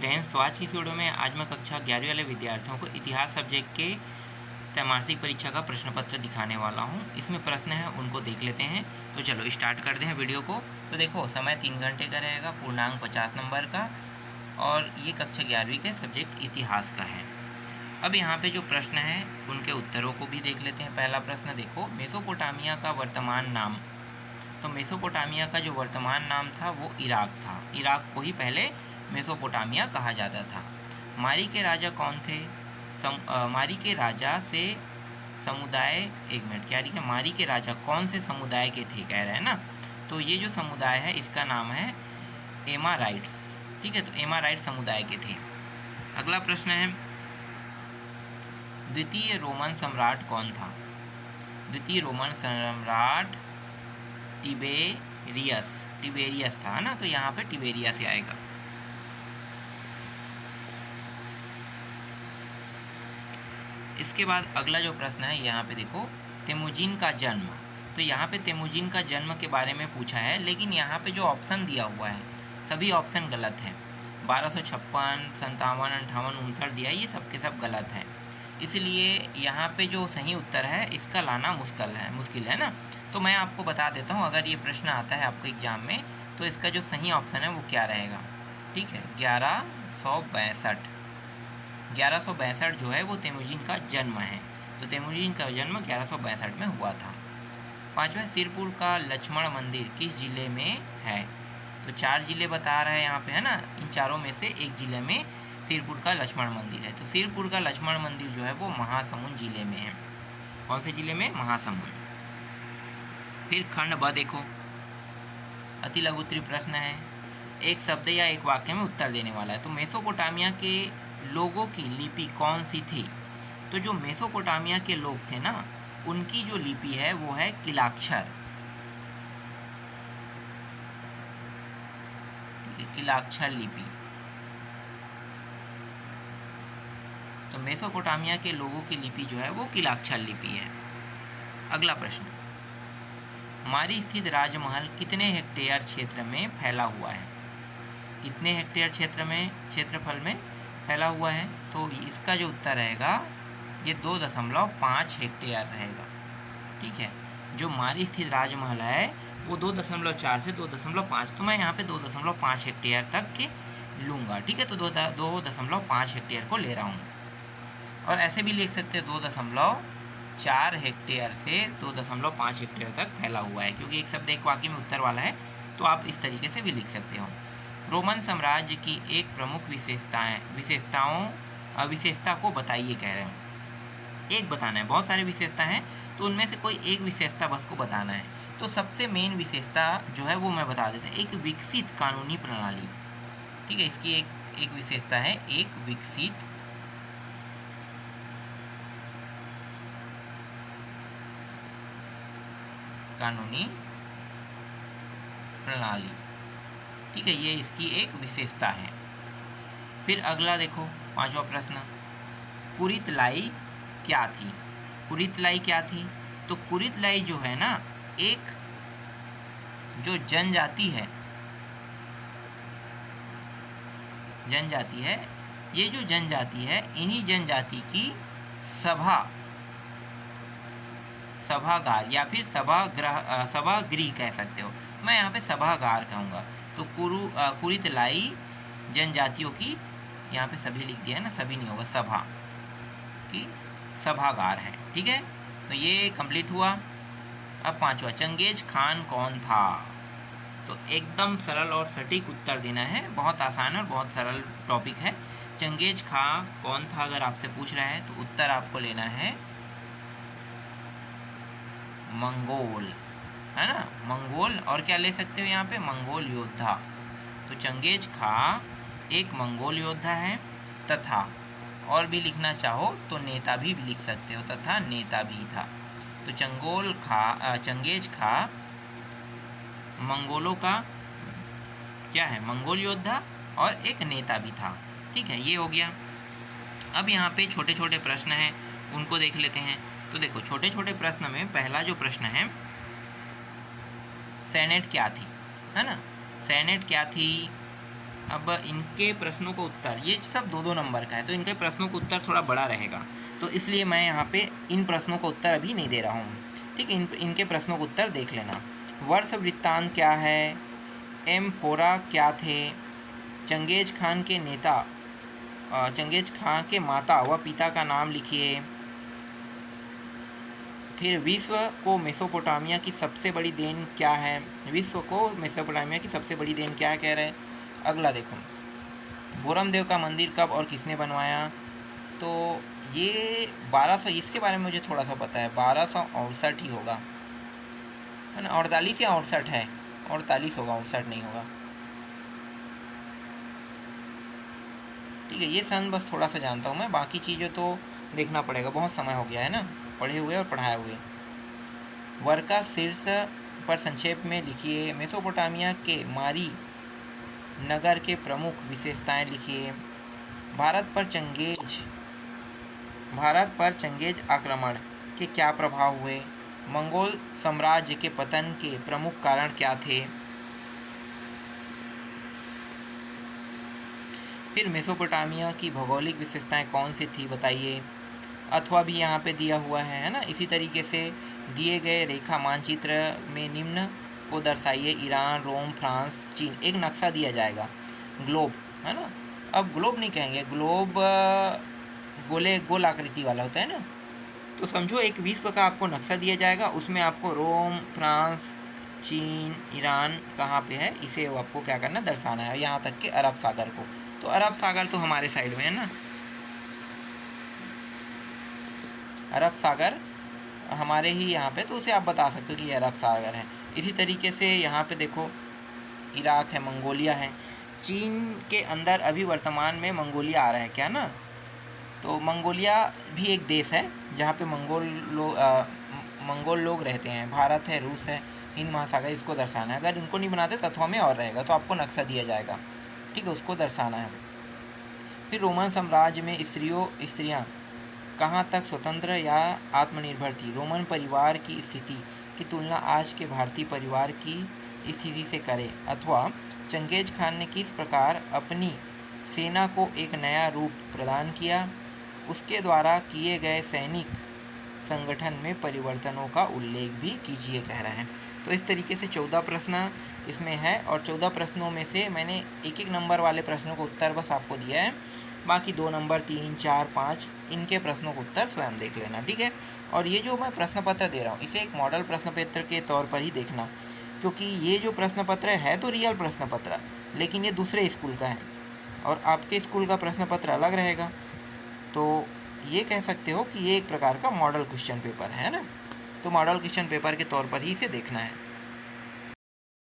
Friends, तो आज की इस वीडियो में आज मैं कक्षा 11वीं वाले विद्यार्थियों को इतिहास सब्जेक्ट के त्रैमासिक परीक्षा का प्रश्न पत्र दिखाने वाला हूं। इसमें प्रश्न है, उनको देख लेते हैं। तो चलो स्टार्ट करते हैं वीडियो को। तो देखो, समय 3 घंटे का रहेगा, पूर्णांक 50 नंबर का, और ये कक्षा 11वीं के सब्जेक्ट इतिहास का है। अब यहाँ पे जो प्रश्न है उनके उत्तरों को भी देख लेते हैं। पहला प्रश्न देखो, मेसोपोटामिया का वर्तमान नाम। तो मेसोपोटामिया का जो वर्तमान नाम था वो इराक था। इराक को ही पहले मेसोपोटामिया कहा जाता था। मारी के राजा कौन थे? मारी के राजा से समुदाय, एक मिनट, क्या लिखा? मारी के राजा कौन से समुदाय के थे कह रहे हैं ना। तो ये जो समुदाय है इसका नाम है एमाराइट्स। ठीक है, तो एमाराइट समुदाय के थे। अगला प्रश्न है, द्वितीय रोमन सम्राट कौन था? द्वितीय रोमन सम्राट टिबेरियस था ना, तो यहाँ पे टिबेरियस से आएगा। इसके बाद अगला जो प्रश्न है यहाँ पे देखो, तेमुजिन का जन्म। तो यहाँ पे तेमुजिन का जन्म के बारे में पूछा है, लेकिन यहाँ पे जो ऑप्शन दिया हुआ है सभी ऑप्शन गलत हैं। 1256, 57, 58, 59 दिया है, ये सब के सब गलत है। इसलिए यहाँ पे जो सही उत्तर है इसका लाना मुश्किल है ना। तो मैं आपको बता देता हूँ, अगर ये प्रश्न आता है आपको एग्जाम में तो इसका जो सही ऑप्शन है वो क्या रहेगा। ठीक है, 1162 जो है वो तेमुजिन का जन्म है। तो तेमुजिन का जन्म 1162 में हुआ था। पांचवा, सिरपुर का लक्ष्मण मंदिर किस जिले में है? तो 4 जिले बता रहा है यहाँ पे, है ना। इन चारों में से एक जिले में सिरपुर का लक्ष्मण मंदिर है। तो सिरपुर का लक्ष्मण मंदिर जो है वो महासमुंद जिले में है। कौन से जिले में? महासमुंद। फिर खंड ब देखो, अति लघु उत्तरीय प्रश्न है, एक शब्द या एक वाक्य में उत्तर देने वाला है। तो मेसोपोटामिया के लोगों की लिपि कौन सी थी? तो जो मेसोपोटामिया के लोग थे ना, उनकी जो लिपि है वो है किलाक्षर। किलाक्षर लिपि। तो मेसोपोटामिया के लोगों की लिपि जो है वो किलाक्षर लिपि है। अगला प्रश्न, मारी स्थित राजमहल कितने हेक्टेयर क्षेत्र में फैला हुआ है? कितने हेक्टेयर क्षेत्रफल में फैला हुआ है? तो इसका जो उत्तर रहेगा ये 2.5 हेक्टेयर रहेगा। ठीक है, जो मारी स्थित राजमहल है वो 2.4 से 2.5, तो मैं यहाँ पे 2.5 हेक्टेयर तक के लूँगा। ठीक है, तो 2.5 हेक्टेयर को ले रहा हूँ। और ऐसे भी लिख सकते हैं 2.4 हेक्टेयर से 2.5 हेक्टेयर तक फैला हुआ है, क्योंकि एक शब्द एक वाक्य में उत्तर वाला है, तो आप इस तरीके से भी लिख सकते हो। रोमन साम्राज्य की एक प्रमुख विशेषता को बताइए कह रहे हैं। एक बताना है, बहुत सारी विशेषता हैं, तो उनमें से कोई एक विशेषता बस को बताना है। तो सबसे मेन विशेषता जो है वो मैं बता देता हूँ, एक विकसित कानूनी प्रणाली। ठीक है, इसकी एक विशेषता है, एक विकसित कानूनी प्रणाली। ठीक है, ये इसकी एक विशेषता है। फिर अगला देखो, 5वां प्रश्न, कुरितलाई क्या थी? कुरितलाई क्या थी? तो कुरितलाई जो है ना, एक जो जनजाति है, ये जो जनजाति है, इन्हीं जनजाति की सभागार या फिर सभागृह कह सकते हो। मैं यहाँ पे सभागार कहूँगा। तो कुरितलाई जनजातियों की, यहाँ पे सभी लिख दिया है ना, सभी नहीं होगा, सभा की सभागार है। ठीक है, तो ये कंप्लीट हुआ। अब 5वां, चंगेज खान कौन था? तो एकदम सरल और सटीक उत्तर देना है, बहुत आसान और बहुत सरल टॉपिक है। चंगेज खान कौन था अगर आपसे पूछ रहा है तो उत्तर आपको लेना है मंगोल, है ना, मंगोल। और क्या ले सकते हो यहाँ पे? मंगोल योद्धा। तो चंगेज खान एक मंगोल योद्धा है, तथा और भी लिखना चाहो तो नेता भी लिख सकते हो, तथा नेता भी था। तो चंगेज खान मंगोलों का क्या है? मंगोल योद्धा और एक नेता भी था। ठीक है, ये हो गया। अब यहाँ पे छोटे छोटे प्रश्न हैं, उनको देख लेते हैं। तो देखो, छोटे छोटे प्रश्न में पहला जो प्रश्न है, सेनेट क्या थी, है ना। सेनेट क्या थी? अब इनके प्रश्नों का उत्तर, ये सब 2-2 नंबर का है, तो इनके प्रश्नों का उत्तर थोड़ा बड़ा रहेगा, तो इसलिए मैं यहाँ पे इन प्रश्नों का उत्तर अभी नहीं दे रहा हूँ। ठीक है, इनके प्रश्नों का उत्तर देख लेना। वर्ष वृत्तांत क्या है, एम्फोरा क्या थे, चंगेज खान के माता व पिता का नाम लिखिए। फिर विश्व को मेसोपोटामिया की सबसे बड़ी देन क्या है, विश्व को मेसोपोटामिया की सबसे बड़ी देन क्या है कह रहे हैं। अगला देखो, बोरमदेव का मंदिर कब और किसने बनवाया, तो ये 1200, इसके बारे में मुझे थोड़ा सा पता है, 1268 ही होगा, है ना, 48 या 68 है, 48 होगा, 68 नहीं होगा। ठीक है, ये सन बस थोड़ा सा जानता हूँ मैं, बाकी चीज़ें तो देखना पड़ेगा, बहुत समय हो गया है ना पढ़े हुए और पढ़ाए हुए। वर्का शीर्ष पर संक्षेप में लिखिए। मेसोपोटामिया के मारी नगर के प्रमुख विशेषताएं लिखिए। भारत पर चंगेज आक्रमण के क्या प्रभाव हुए, मंगोल साम्राज्य के पतन के प्रमुख कारण क्या थे। फिर मेसोपोटामिया की भौगोलिक विशेषताएं कौन सी थी बताइए, अथवा भी यहाँ पे दिया हुआ है ना। इसी तरीके से दिए गए रेखा मानचित्र में निम्न को दर्शाइए, ईरान, रोम, फ्रांस, चीन। एक नक्शा दिया जाएगा, ग्लोब, है ना। अब ग्लोब नहीं कहेंगे, ग्लोब गोल आकृति वाला होता है ना। तो समझो एक विश्व का आपको नक्शा दिया जाएगा, उसमें आपको रोम, फ्रांस, चीन, ईरान कहाँ पे है, इसे आपको क्या करना, दर्शाना है, यहाँ तक कि अरब सागर को। तो अरब सागर तो हमारे साइड में है ना, अरब सागर हमारे ही यहाँ पे, तो उसे आप बता सकते हो कि ये अरब सागर है। इसी तरीके से यहाँ पे देखो, इराक है, मंगोलिया है, चीन के अंदर अभी वर्तमान में मंगोलिया आ रहा है क्या ना। तो मंगोलिया भी एक देश है जहाँ पे मंगोल लोग रहते हैं। भारत है, रूस है, हिंद महासागर, इसको दर्शाना है। अगर इनको नहीं बनाते तत्व में और रहेगा, तो आपको नक्शा दिया जाएगा, ठीक है, उसको दर्शाना है। फिर रोमन साम्राज्य में स्त्रियाँ कहाँ तक स्वतंत्र या आत्मनिर्भर थी। रोमन परिवार की स्थिति की तुलना आज के भारतीय परिवार की स्थिति से करें, अथवा चंगेज खान ने किस प्रकार अपनी सेना को एक नया रूप प्रदान किया, उसके द्वारा किए गए सैनिक संगठन में परिवर्तनों का उल्लेख भी कीजिए कह रहा है। तो इस तरीके से 14 प्रश्न इसमें है, और 14 प्रश्नों में से मैंने एक नंबर वाले प्रश्नों का उत्तर बस आपको दिया है, बाकी 2 नंबर, 3, 4, 5 इनके प्रश्नों का उत्तर स्वयं देख लेना, ठीक है। और ये जो मैं प्रश्न पत्र दे रहा हूँ, इसे एक मॉडल प्रश्न पत्र के तौर पर ही देखना, क्योंकि ये जो प्रश्न पत्र है तो रियल प्रश्न पत्र, लेकिन ये दूसरे स्कूल का है और आपके स्कूल का प्रश्न पत्र अलग रहेगा। तो ये कह सकते हो कि ये एक प्रकार का मॉडल क्वेश्चन पेपर है ना। तो मॉडल क्वेश्चन पेपर के तौर पर ही इसे देखना है।